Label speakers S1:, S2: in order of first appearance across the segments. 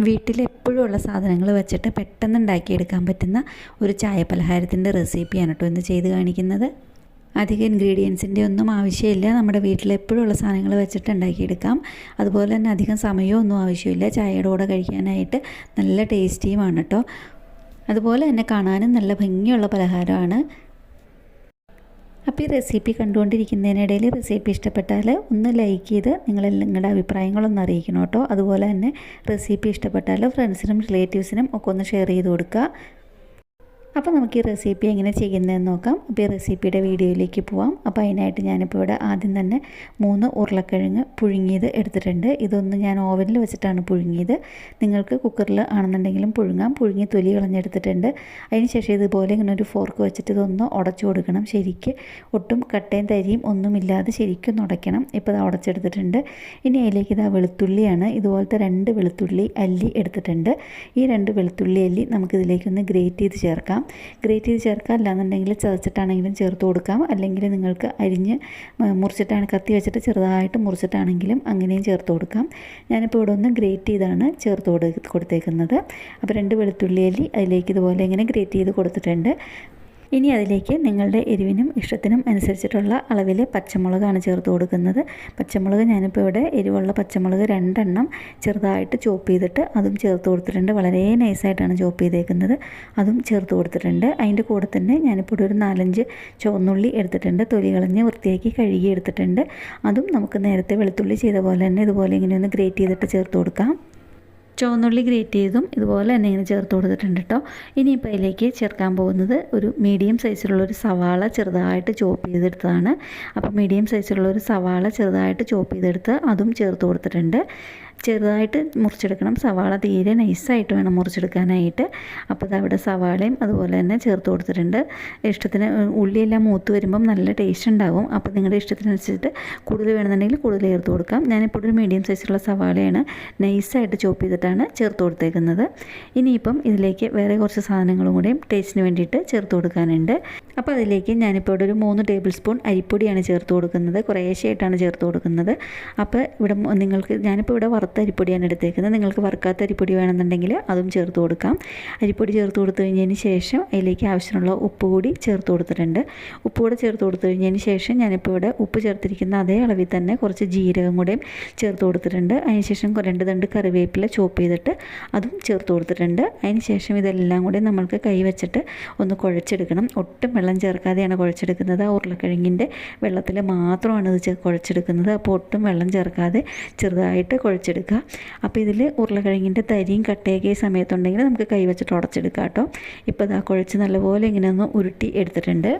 S1: വീട്ടിലെപ്പോഴും ഉള്ള സാധനങ്ങൾ വെച്ചിട്ട് പെട്ടെന്ന് ഉണ്ടാക്കിയെടുക്കാൻ പറ്റുന്ന ഒരു ചായ പലഹാരത്തിൻ്റെ റെസിപ്പിയാണ് കേട്ടോ ഇന്ന് ചെയ്ത് കാണിക്കുന്നത്. അധികം ഇൻഗ്രീഡിയൻസിൻ്റെ ഒന്നും ആവശ്യമില്ല. നമ്മുടെ വീട്ടിലെപ്പോഴും ഉള്ള സാധനങ്ങൾ വെച്ചിട്ട് ഉണ്ടാക്കിയെടുക്കാം. അതുപോലെ തന്നെ അധികം സമയമൊന്നും ആവശ്യമില്ല. ചായയുടെ കൂടെ കഴിക്കാനായിട്ട് നല്ല ടേസ്റ്റിയുമാണ് കേട്ടോ. അതുപോലെ തന്നെ കാണാനും നല്ല ഭംഗിയുള്ള പലഹാരമാണ്. അപ്പോൾ ഈ റെസിപ്പി കണ്ടുകൊണ്ടിരിക്കുന്നതിനിടയിൽ റെസിപ്പി ഇഷ്ടപ്പെട്ടാൽ ഒന്ന് ലൈക്ക് ചെയ്ത് നിങ്ങളുടെ അഭിപ്രായങ്ങളൊന്ന് അറിയിക്കണം കേട്ടോ. അതുപോലെ തന്നെ റെസിപ്പി ഇഷ്ടപ്പെട്ടാൽ ഫ്രണ്ട്സിനും റിലേറ്റീവ്സിനും ഒക്കെ ഒന്ന് ഷെയർ ചെയ്ത് കൊടുക്കുക. അപ്പോൾ നമുക്ക് ഈ റെസിപ്പി എങ്ങനെ ചെയ്യുന്നതെന്ന് നോക്കാം. അപ്പോൾ ഈ റെസിപ്പിയുടെ വീഡിയോയിലേക്ക് പോവാം. അപ്പോൾ അതിനായിട്ട് ഞാനിപ്പോൾ ഇവിടെ ആദ്യം തന്നെ 3 ഉരുളക്കിഴങ്ങ് പുഴുങ്ങിയത് എടുത്തിട്ടുണ്ട്. ഇതൊന്ന് ഞാൻ ഓവനിൽ വെച്ചിട്ടാണ് പുഴുങ്ങിയത്. നിങ്ങൾക്ക് കുക്കറിൽ ആണെന്നുണ്ടെങ്കിലും പുഴുങ്ങി തൊലി കളഞ്ഞെടുത്തിട്ടുണ്ട്. അതിന് ശേഷം ഇതുപോലെ ഇങ്ങനെ ഒരു ഫോർക്ക് വെച്ചിട്ട് ഇതൊന്ന് ഉടച്ചു കൊടുക്കണം. ശരിക്ക് ഒട്ടും കട്ടയും തരിയും ഒന്നുമില്ലാതെ ശരിക്കും ഉടയ്ക്കണം. ഇപ്പോൾ ഇത് ഉടച്ചെടുത്തിട്ടുണ്ട്. ഇനി അതിലേക്ക് ഇതാ വെളുത്തുള്ളിയാണ്. ഇതുപോലത്തെ 2 വെളുത്തുള്ളി അല്ലി എടുത്തിട്ടുണ്ട്. ഈ 2 വെളുത്തുള്ളി അല്ലി നമുക്കിതിലേക്കൊന്ന് ഗ്രേറ്റ് ചെയ്ത് ചേർക്കാം. ഗ്രേറ്റ് ചെയ്ത് ചേർക്കാം, അല്ലാന്നുണ്ടെങ്കിൽ ചതച്ചിട്ടാണെങ്കിലും ചേർത്ത് കൊടുക്കാം. അല്ലെങ്കിൽ നിങ്ങൾക്ക് അരിഞ്ഞ് മുറിച്ചിട്ടാണ് കത്തി വെച്ചിട്ട് ചെറുതായിട്ട് മുറിച്ചിട്ടാണെങ്കിലും അങ്ങനെയും ചേർത്ത് കൊടുക്കാം. ഞാനിപ്പോൾ ഇവിടെ ഒന്ന് ഗ്രേറ്റ് ചെയ്താണ് ചേർത്ത് കൊടുത്തേക്കുന്നത്. അപ്പോൾ 2 വെളുത്തുള്ളി അല്ലി അതിലേക്ക് ഇതുപോലെ ഇങ്ങനെ ഗ്രേറ്റ് ചെയ്ത് കൊടുത്തിട്ടുണ്ട്. ഇനി അതിലേക്ക് നിങ്ങളുടെ എരിവിനും ഇഷ്ടത്തിനും അനുസരിച്ചിട്ടുള്ള അളവിൽ പച്ചമുളകാണ് ചേർത്ത് കൊടുക്കുന്നത്. പച്ചമുളക് ഞാനിപ്പോൾ ഇവിടെ എരിവുള്ള പച്ചമുളക് 2 എണ്ണം ചെറുതായിട്ട് ചോപ്പ് ചെയ്തിട്ട് അതും ചേർത്ത് കൊടുത്തിട്ടുണ്ട്. വളരെ നൈസായിട്ടാണ് ചോപ്പ് ചെയ്തേക്കുന്നത്. അതും ചേർത്ത് കൊടുത്തിട്ടുണ്ട്. അതിൻ്റെ കൂടെ തന്നെ ഞാനിപ്പോൾ ഒരു 4-5 ചുവന്നുള്ളി എടുത്തിട്ടുണ്ട്. തൊലി കളഞ്ഞ് വൃത്തിയാക്കി കഴുകി എടുത്തിട്ടുണ്ട്. അതും നമുക്ക് നേരത്തെ വെളുത്തുള്ളി ചെയ്ത പോലെ തന്നെ ഇതുപോലെ ഇങ്ങനെ ഒന്ന് ഗ്രേറ്റ് ചെയ്തിട്ട് ചേർത്ത് കൊടുക്കാം. ചുവന്നുള്ളി ഗ്രേറ്റ് ചെയ്തും ഇതുപോലെ തന്നെ ഇങ്ങനെ ചേർത്ത് കൊടുത്തിട്ടുണ്ട് കേട്ടോ. ഇനിയിപ്പോൾ അതിലേക്ക് ചേർക്കാൻ പോകുന്നത് ഒരു മീഡിയം സൈസിലുള്ളൊരു സവാള ചെറുതായിട്ട് ചോപ്പ് ചെയ്തെടുത്തതാണ്. അപ്പോൾ മീഡിയം സൈസിലുള്ളൊരു സവാള ചെറുതായിട്ട് ചോപ്പ് ചെയ്തെടുത്ത് അതും ചേർത്ത് കൊടുത്തിട്ടുണ്ട്. ചെറുതായിട്ട് മുറിച്ചെടുക്കണം. സവാള തീരെ നൈസായിട്ട് വേണം മുറിച്ചെടുക്കാനായിട്ട്. അപ്പോൾ അതവിടെ സവാളയും അതുപോലെ തന്നെ ചേർത്ത് കൊടുത്തിട്ടുണ്ട്. ഇഷ്ടത്തിന് ഉള്ളിയെല്ലാം മൂത്ത് വരുമ്പം നല്ല ടേസ്റ്റ് ഉണ്ടാകും. അപ്പോൾ നിങ്ങളുടെ ഇഷ്ടത്തിനനുസരിച്ചിട്ട് കൂടുതൽ വേണമെന്നുണ്ടെങ്കിൽ കൂടുതൽ ചേർത്ത് കൊടുക്കാം. ഞാനിപ്പോൾ ഒരു മീഡിയം സൈസിലുള്ള സവാളയാണ് നൈസായിട്ട് ചോപ്പ് ചെയ്തിട്ടാണ് ചേർത്ത് കൊടുത്തേക്കുന്നത്. ഇനിയിപ്പം ഇതിലേക്ക് വേറെ കുറച്ച് സാധനങ്ങളും കൂടെയും ടേസ്റ്റിന് വേണ്ടിയിട്ട് ചേർത്ത് കൊടുക്കാനുണ്ട്. അപ്പോൾ അതിലേക്ക് ഞാനിപ്പോൾ ഇവിടെ ഒരു 3 ടേബിൾ സ്പൂൺ അരിപ്പൊടിയാണ് ചേർത്ത് കൊടുക്കുന്നത്. കുറേശ്ശെയായിട്ടാണ് ചേർത്ത് കൊടുക്കുന്നത്. അപ്പോൾ ഇവിടെ ഞാനിപ്പോൾ ഇവിടെ വറുത്ത അരിപ്പൊടിയാണ് എടുത്തേക്കുന്നത്. നിങ്ങൾക്ക് വറുക്കാത്ത അരിപ്പൊടി വേണമെന്നുണ്ടെങ്കിൽ അതും ചേർത്ത് കൊടുക്കാം. അരിപ്പൊടി ചേർത്ത് കൊടുത്തു കഴിഞ്ഞതിന് ശേഷം അതിലേക്ക് ആവശ്യമുള്ള ഉപ്പ് കൂടി ചേർത്ത് കൊടുത്തിട്ടുണ്ട്. ഉപ്പ് കൂടെ ചേർത്ത് കൊടുത്തു കഴിഞ്ഞതിന് ശേഷം ഞാനിപ്പോൾ ഇവിടെ ഉപ്പ് ചേർത്തിരിക്കുന്ന അതേ അളവിൽ തന്നെ കുറച്ച് ജീരകം കൂടെയും ചേർത്ത് കൊടുത്തിട്ടുണ്ട്. അതിനുശേഷം 2 തണ്ട് കറിവേപ്പില ചോപ്പ് ചെയ്തിട്ട് അതും ചേർത്ത് കൊടുത്തിട്ടുണ്ട്. അതിനുശേഷം ഇതെല്ലാം കൂടി നമ്മൾക്ക് കൈ വെച്ചിട്ട് ഒന്ന് കുഴച്ചെടുക്കണം. ഒട്ടും വെള്ളം ചേർക്കാതെയാണ് കുഴച്ചെടുക്കുന്നത്. ആ ഉരുളക്കിഴങ്ങിൻ്റെ വെള്ളത്തിൽ മാത്രമാണ് ഇത് കുഴച്ചെടുക്കുന്നത്. അപ്പോൾ ഒട്ടും വെള്ളം ചേർക്കാതെ ചെറുതായിട്ട് കുഴച്ചെടുക്കുക. അപ്പോൾ ഇതിൽ ഉരുളക്കിഴങ്ങിൻ്റെ തരിയും കട്ടയൊക്കെ ഈ സമയത്തുണ്ടെങ്കിൽ നമുക്ക് കൈ വെച്ചിട്ട് ഉടച്ചെടുക്കാം കേട്ടോ. ഇപ്പോൾ ഇതാ കുഴച്ച് നല്ലപോലെ ഇങ്ങനെ ഒന്ന് ഉരുട്ടി എടുത്തിട്ടുണ്ട്.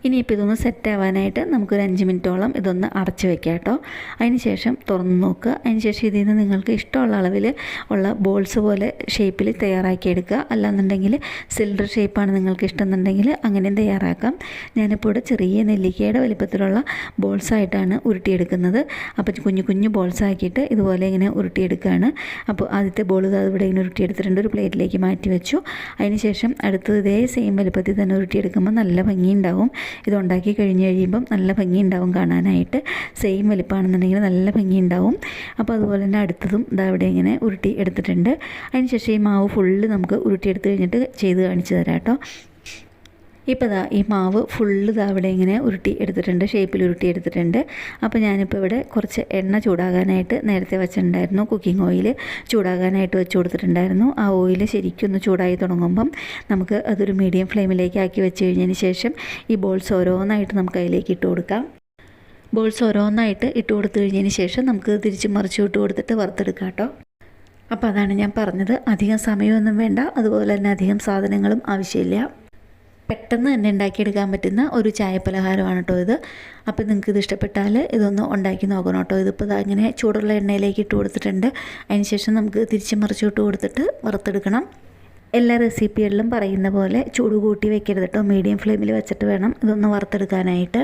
S1: ഇനിയിപ്പോൾ ഇതൊന്ന് സെറ്റ് ആവാനായിട്ട് നമുക്കൊരു 5 മിനിറ്റോളം ഇതൊന്ന് അടച്ച് വെക്കാം കേട്ടോ. അതിന് ശേഷം തുറന്ന് നോക്കുക. അതിന് ശേഷം ഇതിൽ നിന്ന് നിങ്ങൾക്ക് ഇഷ്ടമുള്ള അളവിൽ ഉള്ള ബോൾസ് പോലെ ഷേപ്പിൽ തയ്യാറാക്കി എടുക്കുക. അല്ലാന്നുണ്ടെങ്കിൽ സിലിണ്ടർ ഷേപ്പാണ് നിങ്ങൾക്ക് ഇഷ്ടം എന്നുണ്ടെങ്കിൽ അങ്ങനെയും തയ്യാറാക്കാം. ഞാനിപ്പോൾ ഇവിടെ ചെറിയ നെല്ലിക്കയുടെ വലിപ്പത്തിലുള്ള ബോൾസായിട്ടാണ് ഉരുട്ടിയെടുക്കുന്നത്. അപ്പോൾ കുഞ്ഞു കുഞ്ഞു ബോൾസാക്കിയിട്ട് ഇതുപോലെ ഇങ്ങനെ ഉരുട്ടിയെടുക്കുകയാണ്. അപ്പോൾ ആദ്യത്തെ ബോൾ ഇവിടെ ഇങ്ങനെ ഉരുട്ടിയെടുത്തിട്ടുണ്ട്. ഒരു പ്ലേറ്റിലേക്ക് മാറ്റി വെച്ചു. അതിന് ശേഷം അടുത്തത് ഇതേ സെയിം വലിപ്പത്തിൽ തന്നെ ഉരുട്ടിയെടുക്കുമ്പോൾ നല്ല ഭംഗിയുണ്ടാവും. ഇതുണ്ടാക്കി കഴിയുമ്പം നല്ല ഭംഗി ഉണ്ടാവും കാണാനായിട്ട്. സെയിം വലിപ്പമാണെന്നുണ്ടെങ്കിൽ നല്ല ഭംഗി ഉണ്ടാവും. അപ്പോൾ അതുപോലെ തന്നെ അടുത്തതും ഇതാ ഇവിടെ ഇങ്ങനെ ഉരുട്ടി എടുത്തിട്ടുണ്ട്. അതിനുശേഷം ഈ മാവ് ഫുള്ള് നമുക്ക് ഉരുട്ടിയെടുത്ത് കഴിഞ്ഞിട്ട് ചെയ്ത് കാണിച്ചു തരാം കേട്ടോ. ഇപ്പോൾ ഈ മാവ് ഫുള്ള് അവിടെ ഇങ്ങനെ ഉരുട്ടി എടുത്തിട്ടുണ്ട്, ഷേപ്പിൽ ഉരുട്ടി എടുത്തിട്ടുണ്ട്. അപ്പോൾ ഞാനിപ്പോൾ ഇവിടെ കുറച്ച് എണ്ണ ചൂടാകാനായിട്ട് നേരത്തെ വെച്ചിട്ടുണ്ടായിരുന്നു. കുക്കിംഗ് ഓയിൽ ചൂടാകാനായിട്ട് വെച്ച് കൊടുത്തിട്ടുണ്ടായിരുന്നു. ആ ഓയിൽ ശരിക്കും ഒന്ന് ചൂടായി തുടങ്ങുമ്പം നമുക്ക് അതൊരു മീഡിയം ഫ്ലെയിമിലേക്ക് ആക്കി വെച്ച് കഴിഞ്ഞതിന് ശേഷം ഈ ബോൾസ് ഓരോന്നായിട്ട് നമുക്ക് അതിലേക്ക് ഇട്ട് കൊടുക്കാം. ബോൾസ് ഓരോന്നായിട്ട് ഇട്ട് കൊടുത്തു കഴിഞ്ഞതിന് ശേഷം നമുക്ക് തിരിച്ച് മറിച്ച് ഇട്ട് കൊടുത്തിട്ട് വറുത്തെടുക്കാം കേട്ടോ. അപ്പോൾ അതാണ് ഞാൻ പറഞ്ഞത്. അധികം സമയമൊന്നും വേണ്ട, അതുപോലെ തന്നെ അധികം സാധനങ്ങളും ആവശ്യമില്ല. പെട്ടെന്ന് തന്നെ ഉണ്ടാക്കിയെടുക്കാൻ പറ്റുന്ന ഒരു ചായ പലഹാരമാണ് കേട്ടോ ഇത്. അപ്പോൾ നിങ്ങൾക്ക് ഇത് ഇഷ്ടപ്പെട്ടാൽ ഇതൊന്ന് ഉണ്ടാക്കി നോക്കണം കേട്ടോ. ഇതിപ്പോൾ ഇങ്ങനെ ചൂടുള്ള എണ്ണയിലേക്ക് ഇട്ട് കൊടുത്തിട്ടുണ്ട്. അതിനുശേഷം നമുക്ക് തിരിച്ച് മറിച്ച് ഇട്ട് കൊടുത്തിട്ട് വറുത്തെടുക്കണം. എല്ലാ റെസിപ്പികളിലും പറയുന്ന പോലെ ചൂട് കൂട്ടി വെക്കരുത് കേട്ടോ. മീഡിയം ഫ്ലെയിമിൽ വെച്ചിട്ട് വേണം ഇതൊന്ന് വറുത്തെടുക്കാനായിട്ട്.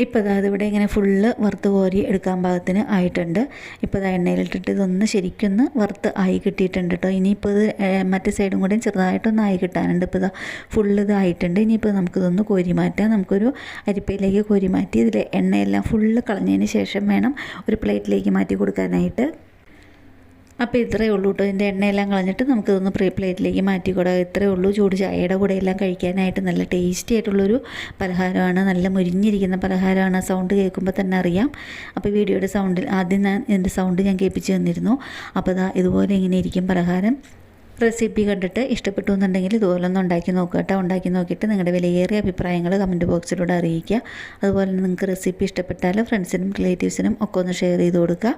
S1: ഇപ്പോൾ ഇവിടെ ഇങ്ങനെ ഫുള്ള് വറുത്ത് കോരി എടുക്കാൻ പാകത്തിന് ആയിട്ടുണ്ട്. ഇപ്പോൾ എണ്ണയിലിട്ടിട്ട് ഇതൊന്ന് ശരിക്കൊന്ന് വറുത്ത് ആയി കിട്ടിയിട്ടുണ്ട് കേട്ടോ. ഇനിയിപ്പോൾ ഇത് മറ്റേ സൈഡും കൂടെ ചെറുതായിട്ടൊന്ന് ആയി കിട്ടാനുണ്ട്. ഇപ്പോൾ ഫുള്ള് ഇതായിട്ടുണ്ട്. ഇനിയിപ്പോൾ നമുക്കിതൊന്ന് കോരി മാറ്റാം. നമുക്കൊരു അരിപ്പയിലേക്ക് കോരി മാറ്റി ഇതിൽ എണ്ണയെല്ലാം ഫുള്ള് കളഞ്ഞതിന് ശേഷം വേണം ഒരു പ്ലേറ്റിലേക്ക് മാറ്റി കൊടുക്കാനായിട്ട്. അപ്പോൾ ഇത്രയേ ഉള്ളൂ കേട്ടോ. ഇതിൻ്റെ എണ്ണയെല്ലാം കളഞ്ഞിട്ട് നമുക്കിതൊന്ന് പ്ലേറ്റിലേക്ക് മാറ്റിക്കൂടാം. ഇത്രയേ ഉള്ളൂ. ചൂട് ചായയുടെ കൂടെ എല്ലാം കഴിക്കാനായിട്ട് നല്ല ടേസ്റ്റി ആയിട്ടുള്ളൊരു പലഹാരമാണ്. നല്ല മുരിഞ്ഞിരിക്കുന്ന പലഹാരമാണ്. സൗണ്ട് കേൾക്കുമ്പോൾ തന്നെ അറിയാം. അപ്പോൾ വീഡിയോയുടെ സൗണ്ടിൽ ആദ്യം ഇതിൻ്റെ സൗണ്ട് ഞാൻ കേൾപ്പിച്ച് തന്നിരുന്നു. അപ്പോൾ ഇതുപോലെ ഇങ്ങനെ ഇരിക്കും പലഹാരം. റെസിപ്പി കണ്ടിട്ട് ഇഷ്ടപ്പെട്ടു എന്നുണ്ടെങ്കിൽ ഇതുപോലെ ഒന്ന് ഉണ്ടാക്കി നോക്കുക കേട്ടോ. ഉണ്ടാക്കി നോക്കിയിട്ട് നിങ്ങളുടെ വിലയേറിയ അഭിപ്രായങ്ങൾ കമൻറ്റ് ബോക്സിലൂടെ അറിയിക്കുക. അതുപോലെ നിങ്ങൾക്ക് റെസിപ്പി ഇഷ്ടപ്പെട്ടാൽ ഫ്രണ്ട്സിനും റിലേറ്റീവ്സിനും ഒക്കെ ഒന്ന് ഷെയർ ചെയ്ത് കൊടുക്കുക.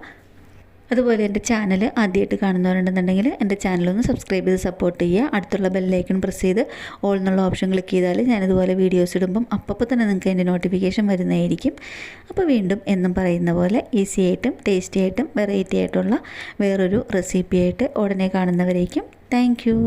S1: അതുപോലെ എൻ്റെ ചാനൽ ആദ്യമായിട്ട് കാണുന്നവരുണ്ടെന്നുണ്ടെങ്കിൽ എൻ്റെ ചാനലൊന്ന് സബ്സ്ക്രൈബ് ചെയ്ത് സപ്പോർട്ട് ചെയ്യുക. അടുത്തുള്ള ബെല്ലൈക്കൺ പ്രസ് ചെയ്ത് ഓൾ എന്നുള്ള ഓപ്ഷൻ ക്ലിക്ക് ചെയ്താൽ ഞാനിതുപോലെ വീഡിയോസ് ഇടുമ്പം അപ്പോൾ തന്നെ നിങ്ങൾക്ക് എൻ്റെ നോട്ടിഫിക്കേഷൻ വരുന്നതായിരിക്കും. അപ്പോൾ വീണ്ടും എന്നും പറയുന്ന പോലെ ഈസി ആയിട്ടും ടേസ്റ്റി ആയിട്ടും വെറൈറ്റി ആയിട്ടുള്ള വേറൊരു റെസിപ്പിയായിട്ട് ഉടനെ കാണുന്നവരേക്കും താങ്ക് യു.